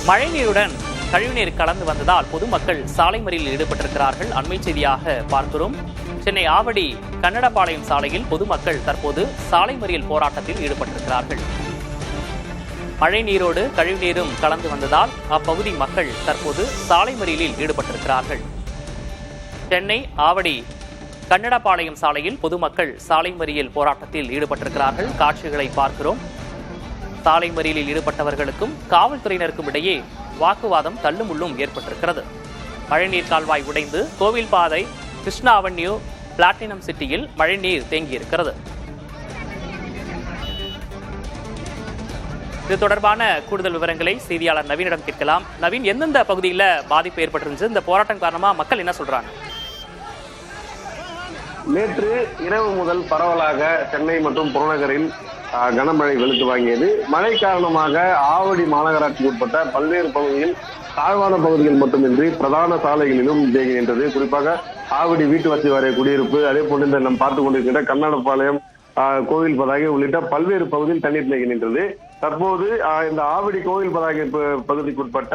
மழைநீருடன் கழிவுநீர் கலந்து வந்ததால் பொதுமக்கள் சாலை மறியலில் ஈடுபட்டிருக்கிறார்கள். அண்மை செய்தியாக பார்க்கிறோம். சென்னை ஆவடி கன்னடபாளையம் சாலையில் பொதுமக்கள் தற்போது சாலை மறியல் போராட்டத்தில் ஈடுபட்டிருக்கிறார்கள். மழை நீரோடு கழிவுநீரும் கலந்து வந்ததால் அப்பகுதி மக்கள் தற்போது சாலை மறியலில் ஈடுபட்டிருக்கிறார்கள். சென்னை ஆவடி கன்னடபாளையம் சாலையில் பொதுமக்கள் சாலை மறியல் போராட்டத்தில் ஈடுபட்டிருக்கிறார்கள். காட்சிகளை பார்க்கிறோம். சாலை மறியலில் ஈடுபட்டவர்களுக்கும் காவல்துறையினருக்கும் இடையே வாக்குவாதம் தள்ளுமுள்ளும் ஏற்பட்டிருக்கிறது. மழைநீர் கால்வாய் உடைந்து கோவில் பாதை, கிருஷ்ணா அவென்யூ, பிளாட்டினம் சிட்டியில் மழைநீர் தேங்கியிருக்கிறது. இது தொடர்பான கூடுதல் விவரங்களை செய்தியாளர் நவீனிடம் கேட்கலாம். நவீன், எந்தெந்த பகுதியில் பாதிப்பு ஏற்பட்டிருந்துச்சு? இந்த போராட்டம் காரணமா மக்கள் என்ன சொல்றாங்க? நேற்று இரவு முதல் பரவலாக சென்னை மற்றும் புறநகரில் கனமழை வெளுத்து வாங்கியது. மழை காரணமாக ஆவடி மாநகராட்சிக்கு உட்பட்ட பல்வேறு பகுதியில் தாழ்வான பகுதிகள் மட்டுமின்றி பிரதான சாலைகளிலும் தேங்குகின்றது. குறிப்பாக ஆவடி வீட்டு வசதி வாரிய குடியிருப்பு, அதே போன்று இந்த நாம் பார்த்துக் கொண்டிருக்கின்ற கன்னடபாளையம், கோவில் பதாகை உள்ளிட்ட பல்வேறு பகுதியில் தண்ணீர் தேங்கி நின்றது. தற்போது இந்த ஆவடி கோவில் பதாகை பகுதிக்குட்பட்ட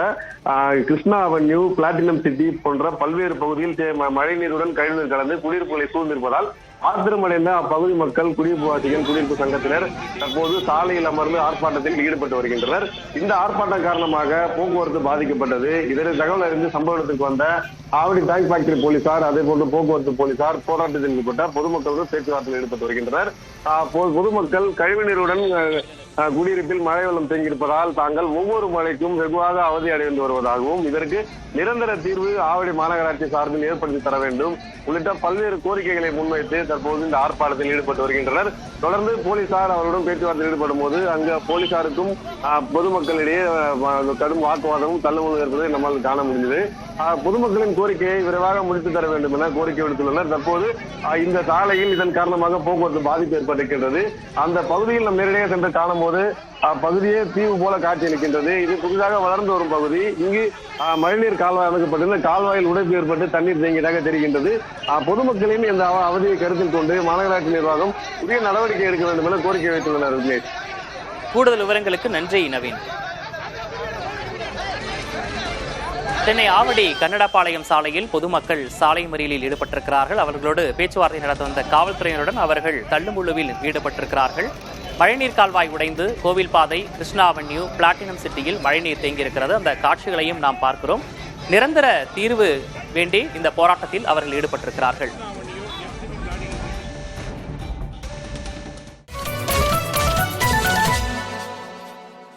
கிருஷ்ணா அவென்யூ, பிளாட்டினம் சிட்டி போன்ற பல்வேறு பகுதியில் மழை நீருடன் கழிவுநீர் கலந்து குடியிருப்புகளை சூழ்ந்திருப்பதால் ஆத்திரமடைந்த அப்பகுதி மக்கள், குடியிருப்பு வாசிகள், குடியிருப்பு சங்கத்தினர் தற்போது சாலையில் அமர்ந்து ஆர்ப்பாட்டத்தில் ஈடுபட்டு வருகின்றனர். இந்த ஆர்ப்பாட்டம் காரணமாக போக்குவரத்து பாதிக்கப்பட்டது. இதனை தகவல் அறிந்து சம்பவ இடத்துக்கு வந்த ஆவடி டாய் ஃபேக்டரி போலீசார், அதே போன்று போக்குவரத்து போலீசார் போராட்டத்தில் ஈடுபட்ட பொதுமக்களுடன் பேச்சுவார்த்தையில் ஈடுபட்டு வருகின்றனர். பொதுமக்கள் கழிவுநீருடன் குடியிருப்பில் மழை வெள்ளம் தேங்கியிருப்பதால் தாங்கள் ஒவ்வொரு மழைக்கும் வெகுவாக அவதி அடைந்து வருவதாகவும் இதற்கு நிரந்தர தீர்வு ஆவடி மாநகராட்சி சார்பில் ஏற்படுத்தி தர வேண்டும் உள்ளிட்ட பல்வேறு கோரிக்கைகளை முன்வைத்து தற்போது இந்த ஆர்ப்பாட்டத்தில் ஈடுபட்டு வருகின்றனர். தொடர்ந்து போலீசார் அவருடன் பேச்சுவார்த்தையில் ஈடுபடும் போது அங்கு போலீசாருக்கும் பொதுமக்களிடையே கடும் வாக்குவாதமும் தள்ளுமுள்ளும் இருப்பதை நம்மால் காண முடிந்தது. பொதுமக்களின் கோரிக்கையை விரைவாக முடித்து தர வேண்டும் என கோரிக்கை விடுத்துள்ளனர். தற்போது இந்த சாலையில் இதன் காரணமாக போக்குவரத்து பாதிப்பு ஏற்பட்டிருக்கின்றது. அந்த பகுதியில் நாம் நேரடியாக சென்று காணும் போது பகுதியே தீவு போல காட்சியளிக்கின்றது. இது புதிதாக வளர்ந்து வரும் பகுதி. இங்கு மழைநீர் கால்வாய் அமைக்கப்பட்டிருந்த கால்வாயில் உடைப்பு ஏற்பட்டு தண்ணீர் தேங்கியதாக தெரிகின்றது. பொதுமக்களின் இந்த அவதியை கருத்தில் கொண்டு மாநகராட்சி நிர்வாகம் உரிய நடவடிக்கை எடுக்க வேண்டும் என கோரிக்கை வைத்துள்ளனர். கூடுதல் விவரங்களுக்கு நன்றி நவீன். சென்னை ஆவடி கன்னடபாளையம் சாலையில் பொதுமக்கள் சாலை மறியலில் ஈடுபட்டிருக்கிறார்கள். அவர்களோடு பேச்சுவார்த்தை நடத்த வந்த காவல்துறையினருடன் அவர்கள் தள்ளுமுள்ளுவில் ஈடுபட்டிருக்கிறார்கள். மழைநீர் கால்வாய் உடைந்து கோவில் பாதை, கிருஷ்ணா அவென்யூ, பிளாட்டினம் சிட்டியில் மழைநீர் தேங்கியிருக்கிறது. அந்த காட்சிகளையும் நாம் பார்க்கிறோம். நிரந்தர தீர்வு வேண்டி இந்த போராட்டத்தில் அவர்கள் ஈடுபட்டிருக்கிறார்கள்.